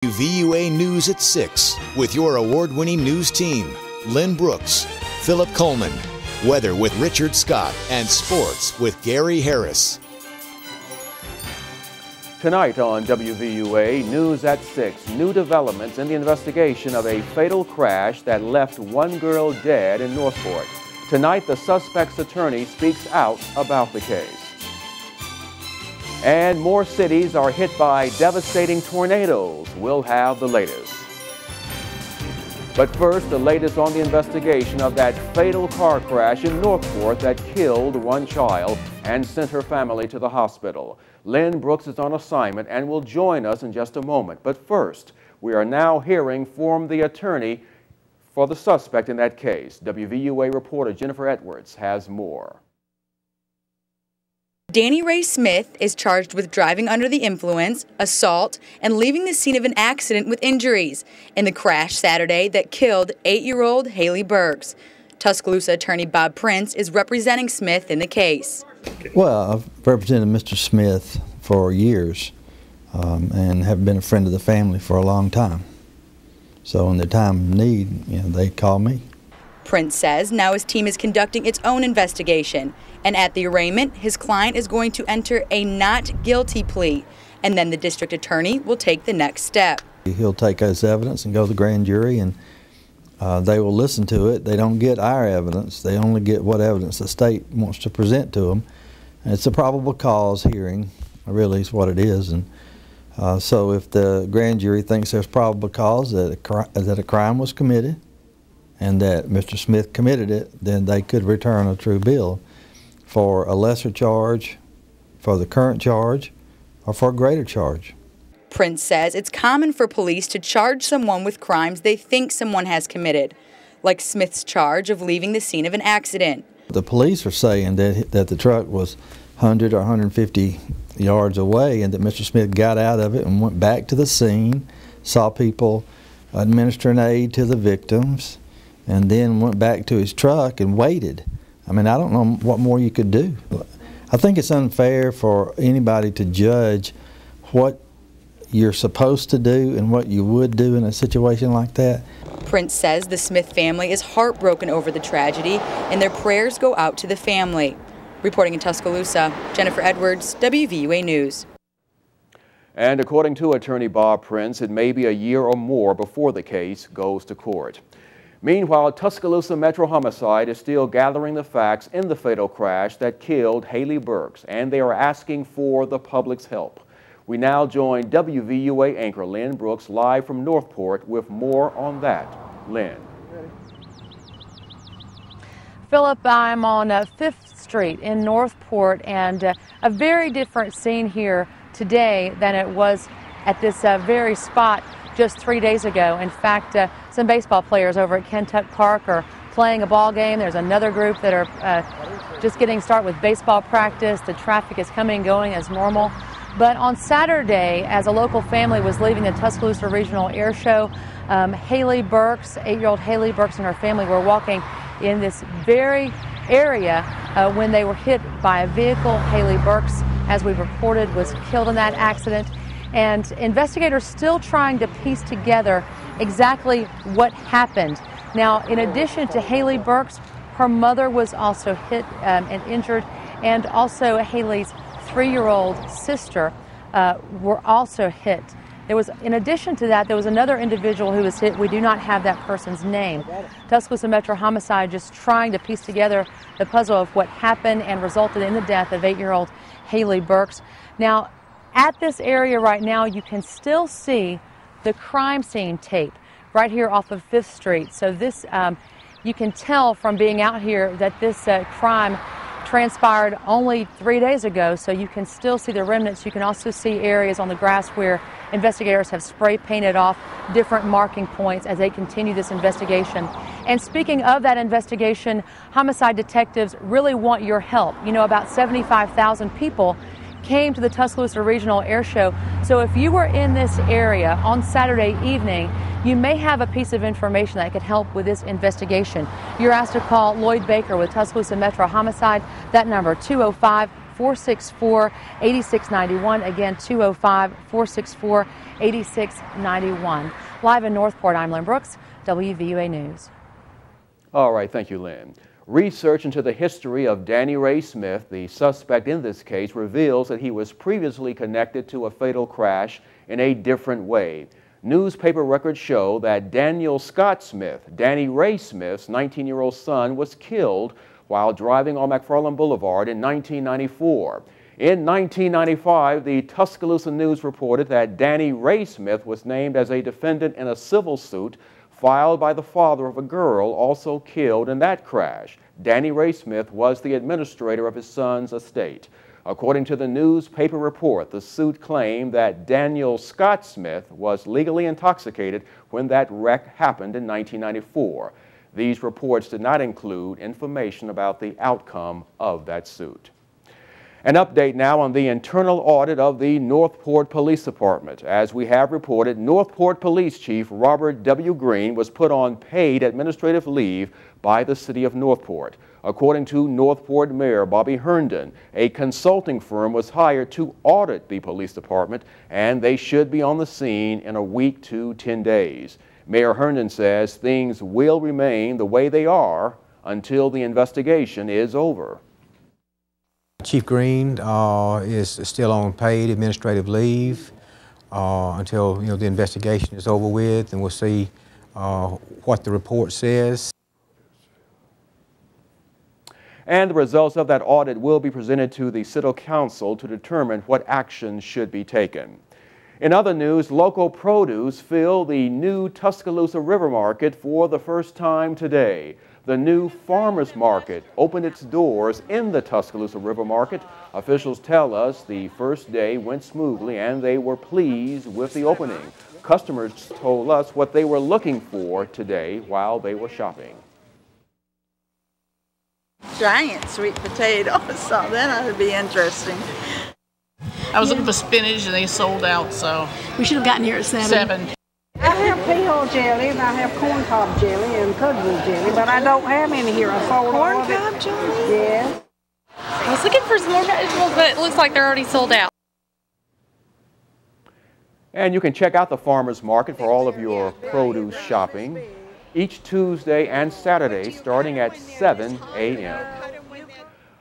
WVUA News at 6 with your award-winning news team, Lynn Brooks, Philip Coleman, weather with Richard Scott, and sports with Gary Harris. Tonight on WVUA News at 6, new developments in the investigation of a fatal crash that left one girl dead in Northport. Tonight, the suspect's attorney speaks out about the case. And more cities are hit by devastating tornadoes. We'll have the latest. But first, the latest on the investigation of that fatal car crash in Northport that killed one child and sent her family to the hospital. Lynn Brooks is on assignment and will join us in just a moment. But first, we are now hearing from the attorney for the suspect in that case. WVUA reporter Jennifer Edwards has more. Danny Ray Smith is charged with driving under the influence, assault, and leaving the scene of an accident with injuries in the crash Saturday that killed 8-year-old Haley Burks. Tuscaloosa attorney Bob Prince is representing Smith in the case. Well, I've represented Mr. Smith for years and have been a friend of the family for a long time. So in the time of need, they call me. Prince says now his team is conducting its own investigation, and at the arraignment, his client is going to enter a not guilty plea, and then the district attorney will take the next step. He'll take his evidence and go to the grand jury, and they will listen to it. They don't get our evidence. They only get what evidence the state wants to present to them. And it's a probable cause hearing, really is what it is. And so if the grand jury thinks there's probable cause that a crime was committed and that Mr. Smith committed it, then they could return a true bill for a lesser charge, for the current charge, or for a greater charge. Prince says it's common for police to charge someone with crimes they think someone has committed, like Smith's charge of leaving the scene of an accident. The police are saying that the truck was 100 or 150 yards away and that Mr. Smith got out of it and went back to the scene, saw people administering aid to the victims, and then went back to his truck and waited. I mean, I don't know what more you could do. I think it's unfair for anybody to judge what you're supposed to do and what you would do in a situation like that. Prince says the Smith family is heartbroken over the tragedy and their prayers go out to the family. Reporting in Tuscaloosa, Jennifer Edwards, WVUA News. And according to attorney Bob Prince, it may be a year or more before the case goes to court. Meanwhile, Tuscaloosa Metro Homicide is still gathering the facts in the fatal crash that killed Haley Burks, and they are asking for the public's help. We now join WVUA anchor Lynn Brooks live from Northport with more on that. Lynn. Philip, I'm on 5th Street in Northport, and a very different scene here today than it was at this very spot just 3 days ago. In fact, some baseball players over at Kentuck Park are playing a ball game. There's another group that are just getting started with baseball practice. The traffic is coming and going as normal. But on Saturday, as a local family was leaving the Tuscaloosa Regional Air Show, Haley Burks, 8-year-old Haley Burks and her family were walking in this very area when they were hit by a vehicle. Haley Burks, as we reported, was killed in that accident. And investigators still trying to piece together exactly what happened. Now, in addition to Haley Burks, her mother was also hit and injured, and also Haley's 3-year-old sister were also hit. In addition to that, there was another individual who was hit. We do not have that person's name. Tuscaloosa Metro Homicide just trying to piece together the puzzle of what happened and resulted in the death of 8-year-old Haley Burks. Now, at this area right now, you can still see the crime scene tape right here off of 5th Street. So this, you can tell from being out here that this crime transpired only 3 days ago, so you can still see the remnants. You can also see areas on the grass where investigators have spray painted off different marking points as they continue this investigation. And speaking of that investigation, homicide detectives really want your help. You know, about 75,000 people came to the Tuscaloosa Regional Air Show. So if you were in this area on Saturday evening, you may have a piece of information that could help with this investigation. You're asked to call Lloyd Baker with Tuscaloosa Metro Homicide. That number, 205-4 205-464-8691. Again, 205-464-8691. Live in Northport, I'm Lynn Brooks, WVUA News. All right, thank you, Lynn. Research into the history of Danny Ray Smith, the suspect in this case, reveals that he was previously connected to a fatal crash in a different way. Newspaper records show that Daniel Scott Smith, Danny Ray Smith's 19-year-old son, was killed while driving on McFarland Boulevard in 1994. In 1995, the Tuscaloosa News reported that Danny Ray Smith was named as a defendant in a civil suit filed by the father of a girl also killed in that crash. Danny Ray Smith was the administrator of his son's estate. According to the newspaper report, the suit claimed that Daniel Scott Smith was legally intoxicated when that wreck happened in 1994. These reports did not include information about the outcome of that suit. An update now on the internal audit of the Northport Police Department. As we have reported, Northport Police Chief Robert W. Green was put on paid administrative leave by the City of Northport. According to Northport Mayor Bobby Herndon, a consulting firm was hired to audit the police department, and they should be on the scene in a week to 10 days. Mayor Herndon says things will remain the way they are until the investigation is over. Chief Green is still on paid administrative leave until the investigation is over with, and we'll see what the report says. And the results of that audit will be presented to the City Council to determine what action should be taken. In other news, local produce filled the new Tuscaloosa River Market for the first time today. The new farmers market opened its doors in the Tuscaloosa River Market. Officials tell us the first day went smoothly and they were pleased with the opening. Customers told us what they were looking for today while they were shopping. Giant sweet potatoes, so that ought to be interesting. I was looking for spinach and they sold out, so. We should have gotten here at 7. I have peel jelly, and I have corn cob jelly and cudgel jelly, but I don't have any here. I sold all of it. Corn cob jelly? Yes. I was looking for some more vegetables, but it looks like they're already sold out. And you can check out the farmers market for all of your produce shopping each Tuesday and Saturday starting at 7 a.m.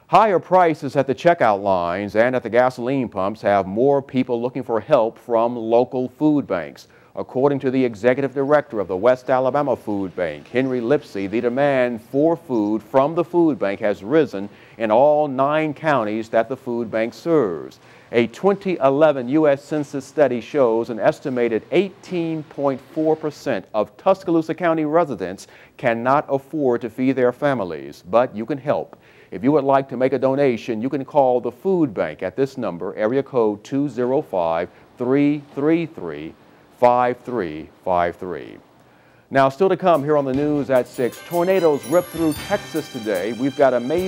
Higher prices at the checkout lines and at the gasoline pumps have more people looking for help from local food banks. According to the executive director of the West Alabama Food Bank, Henry Lipsey, the demand for food from the food bank has risen in all 9 counties that the food bank serves. A 2011 U.S. Census study shows an estimated 18.4% of Tuscaloosa County residents cannot afford to feed their families, but you can help. If you would like to make a donation, you can call the food bank at this number, area code 205-333-5353. Now, still to come here on the news at 6, tornadoes ripped through Texas today. We've got a major